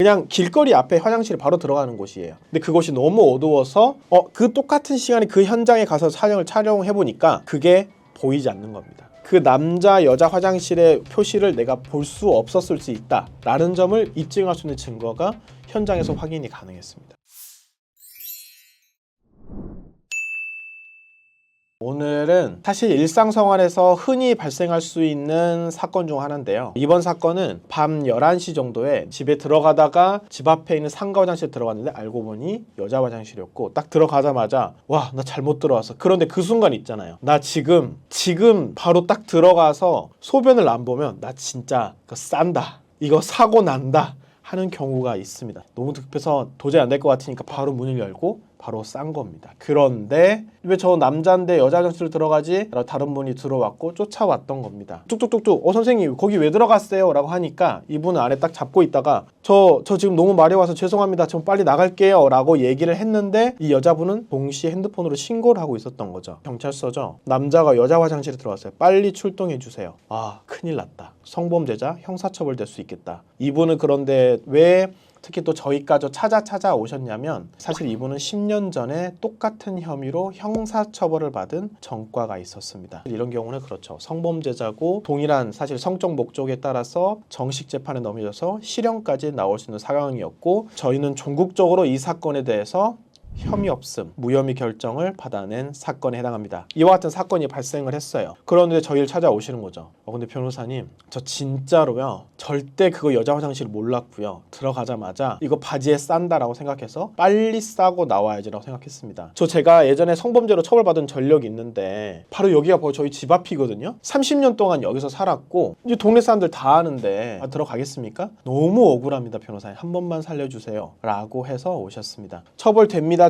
그냥 길거리 앞에 화장실에 바로 들어가는 곳이에요. 근데 그곳이 너무 어두워서 그 똑같은 시간에 그 현장에 가서 촬영해 보니까 그게 보이지 않는 겁니다. 그 남자 여자 화장실의 표시를 내가 볼 수 없었을 수 있다 라는 점을 입증할 수 있는 증거가 현장에서 확인이 가능했습니다. 오늘은 사실 일상생활에서 흔히 발생할 수 있는 사건 중 하나인데요. 이번 사건은 밤 11시 정도에 집에 들어가다가 집 앞에 있는 상가 화장실에 들어갔는데 알고 보니 여자 화장실이었고, 딱 들어가자마자 와, 나 잘못 들어왔어. 그런데 그 순간 있잖아요. 나 지금 바로 딱 들어가서 소변을 안 보면 나 진짜 싼다, 이거 사고 난다 하는 경우가 있습니다. 너무 급해서 도저히 안 될 것 같으니까 바로 문을 열고 바로 싼 겁니다. 그런데 왜 저 남자인데 여자 화장실로 들어가지? 라고 다른 분이 들어왔고 쫓아왔던 겁니다. 뚝뚝뚝뚝 선생님 거기 왜 들어갔어요? 라고 하니까 이분은 안에 딱 잡고 있다가 저 지금 너무 마려워서 죄송합니다, 저 빨리 나갈게요 라고 얘기를 했는데, 이 여자분은 동시에 핸드폰으로 신고를 하고 있었던 거죠. 경찰서죠. 남자가 여자 화장실에 들어왔어요. 빨리 출동해 주세요. 아, 큰일 났다. 성범죄자 형사처벌 될 수 있겠다. 이분은 그런데 왜 특히 또 저희까지 찾아오셨냐면, 사실 이분은 10년 전에 똑같은 혐의로 형사처벌을 받은 전과가 있었습니다. 이런 경우는 그렇죠. 성범죄자고 동일한 사실 성적 목적에 따라서 정식 재판에 넘겨져서 실형까지 나올 수 있는 상황이었고, 저희는 전국적으로 이 사건에 대해서 혐의 없음, 무혐의 결정을 받아낸 사건에 해당합니다. 이와 같은 사건이 발생을 했어요. 그런데 저희를 찾아오시는 거죠. 근데 변호사님, 저 진짜로요, 절대 그거 여자 화장실 몰랐고요, 들어가자마자 이거 바지에 싼다라고 생각해서 빨리 싸고 나와야지라고 생각했습니다. 제가 예전에 성범죄로 처벌받은 전력이 있는데 바로 여기가 바로 저희 집 앞이거든요. 30년 동안 여기서 살았고 이제 동네 사람들 다 아는데 들어가겠습니까? 너무 억울합니다. 변호사님, 한 번만 살려주세요 라고 해서 오셨습니다. 처벌됩니다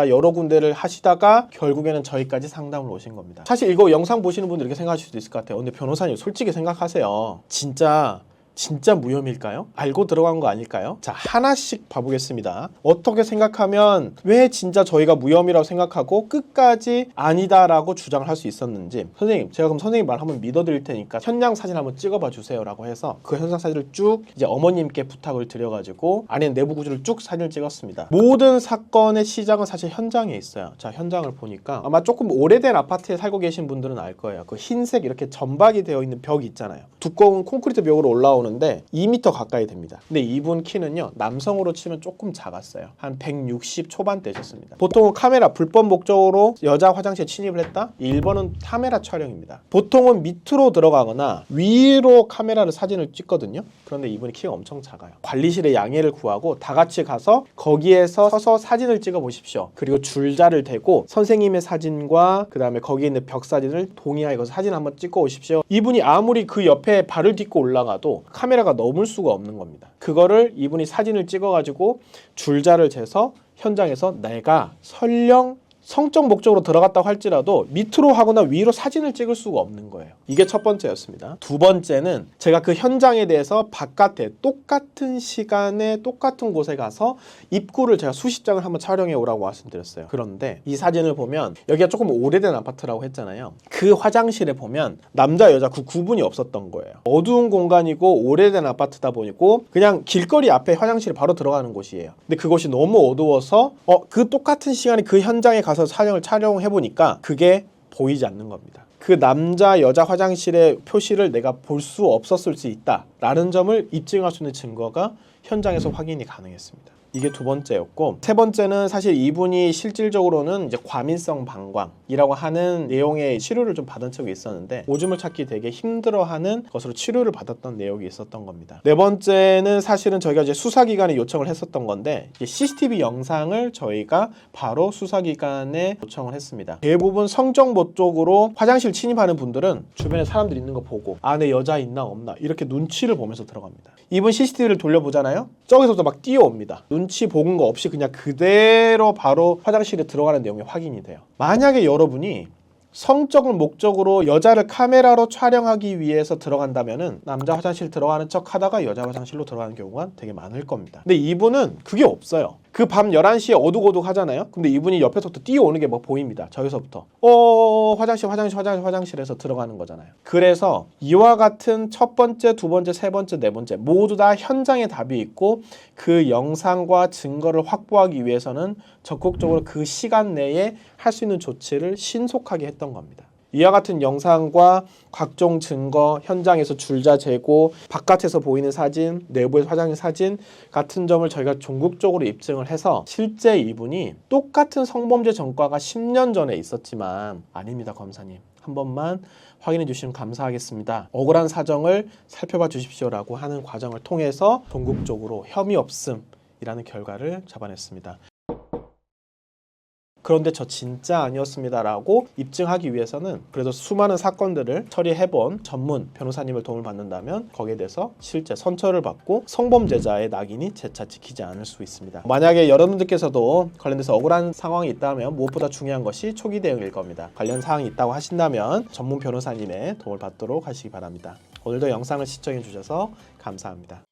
여러 군데를 하시다가 결국에는 저희까지 상담을 오신 겁니다. 사실 이거 영상 보시는 분들 이렇게 생각하실 수도 있을 것 같아요. 근데 변호사님 솔직히 생각하세요. 진짜 무혐의일까요? 알고 들어간 거 아닐까요? 자, 하나씩 봐보겠습니다. 어떻게 생각하면 왜 진짜 저희가 무혐의라고 생각하고 끝까지 아니다라고 주장을 할 수 있었는지. 선생님, 제가 그럼 선생님 말 한번 믿어드릴 테니까 현장 사진 한번 찍어봐 주세요 라고 해서 그 현장 사진을 쭉 이제 어머님께 부탁을 드려가지고 안에 내부 구조를 쭉 사진을 찍었습니다. 모든 사건의 시작은 사실 현장에 있어요. 자, 현장을 보니까 아마 조금 오래된 아파트에 살고 계신 분들은 알 거예요. 그 흰색 이렇게 점박이 되어 있는 벽이 있잖아요. 두꺼운 콘크리트 벽으로 올라오는데 2m 가까이 됩니다. 근데 이분 키는요, 남성으로 치면 조금 작았어요. 한 160 초반대셨습니다. 보통은 카메라 불법 목적으로 여자 화장실에 침입을 했다? 1번은 카메라 촬영입니다. 보통은 밑으로 들어가거나 위로 카메라를 사진을 찍거든요. 그런데 이분이 키가 엄청 작아요. 관리실에 양해를 구하고 다 같이 가서 거기에서 서서 사진을 찍어 보십시오. 그리고 줄자를 대고 선생님의 사진과 그 다음에 거기에 있는 벽 사진을 동의하에 가서 사진 한번 찍고 오십시오. 이분이 아무리 그 옆에 발을 딛고 올라가도 카메라가 넘을 수가 없는 겁니다. 그거를 이분이 사진을 찍어가지고 줄자를 재서 현장에서 내가 설령 성적 목적으로 들어갔다고 할지라도 밑으로 하거나 위로 사진을 찍을 수가 없는 거예요. 이게 첫 번째였습니다. 두 번째는 제가 그 현장에 대해서 바깥에 똑같은 시간에 똑같은 곳에 가서 입구를 제가 수십 장을 한번 촬영해 오라고 말씀드렸어요. 그런데 이 사진을 보면 여기가 조금 오래된 아파트라고 했잖아요. 그 화장실에 보면 남자 여자 그 구분이 없었던 거예요. 어두운 공간이고 오래된 아파트다 보니까 그냥 길거리 앞에 화장실에 바로 들어가는 곳이에요. 근데 그곳이 너무 어두워서 그 똑같은 시간에 그 현장에 가서 촬영해 보니까 그게 보이지 않는 겁니다. 그 남자 여자 화장실의 표시를 내가 볼 수 없었을 수 있다 라는 점을 입증할 수 있는 증거가 현장에서 확인이 가능했습니다. 이게 두 번째였고, 세 번째는 사실 이분이 실질적으로는 이제 과민성 방광이라고 하는 내용의 치료를 좀 받은 적이 있었는데 오줌을 찾기 되게 힘들어하는 것으로 치료를 받았던 내용이 있었던 겁니다. 네 번째는 사실은 저희가 이제 수사기관에 요청을 했었던 건데, 이제 CCTV 영상을 저희가 바로 수사기관에 요청을 했습니다. 대부분 성적 목적으로 화장실 침입하는 분들은 주변에 사람들 있는 거 보고 안에 여자 있나 없나 이렇게 눈치를 보면서 들어갑니다. 이분 CCTV를 돌려보잖아요. 저기서부터 막 뛰어옵니다. 눈치 보는 거 없이 그냥 그대로 바로 화장실에 들어가는 내용이 확인이 돼요. 만약에 여러분이 성적 목적으로 여자를 카메라로 촬영하기 위해서 들어간다면은 남자 화장실 들어가는 척 하다가 여자 화장실로 들어가는 경우가 되게 많을 겁니다. 근데 이분은 그게 없어요. 그 밤 11시에 어둑어둑 하잖아요. 근데 이분이 옆에서부터 뛰어오는 게 뭐 보입니다. 저기서부터 화장실에서 들어가는 거잖아요. 그래서 이와 같은 첫 번째, 두 번째, 세 번째, 네 번째 모두 다 현장에 답이 있고 그 영상과 증거를 확보하기 위해서는 적극적으로 그 시간 내에 할 수 있는 조치를 신속하게 했던 겁니다. 이와 같은 영상과 각종 증거, 현장에서 줄자 재고, 바깥에서 보이는 사진, 내부의 화장실 사진 같은 점을 저희가 종국적으로 입증을 해서 실제 이분이 똑같은 성범죄 전과가 10년 전에 있었지만 아닙니다, 검사님. 한 번만 확인해 주시면 감사하겠습니다. 억울한 사정을 살펴봐 주십시오라고 하는 과정을 통해서 종국적으로 혐의 없음이라는 결과를 잡아냈습니다. 그런데 저 진짜 아니었습니다라고 입증하기 위해서는 그래도 수많은 사건들을 처리해본 전문 변호사님을 도움을 받는다면 거기에 대해서 실제 선처를 받고 성범죄자의 낙인이 재차 찍히지 않을 수 있습니다. 만약에 여러분들께서도 관련돼서 억울한 상황이 있다면 무엇보다 중요한 것이 초기 대응일 겁니다. 관련 사항이 있다고 하신다면 전문 변호사님의 도움을 받도록 하시기 바랍니다. 오늘도 영상을 시청해 주셔서 감사합니다.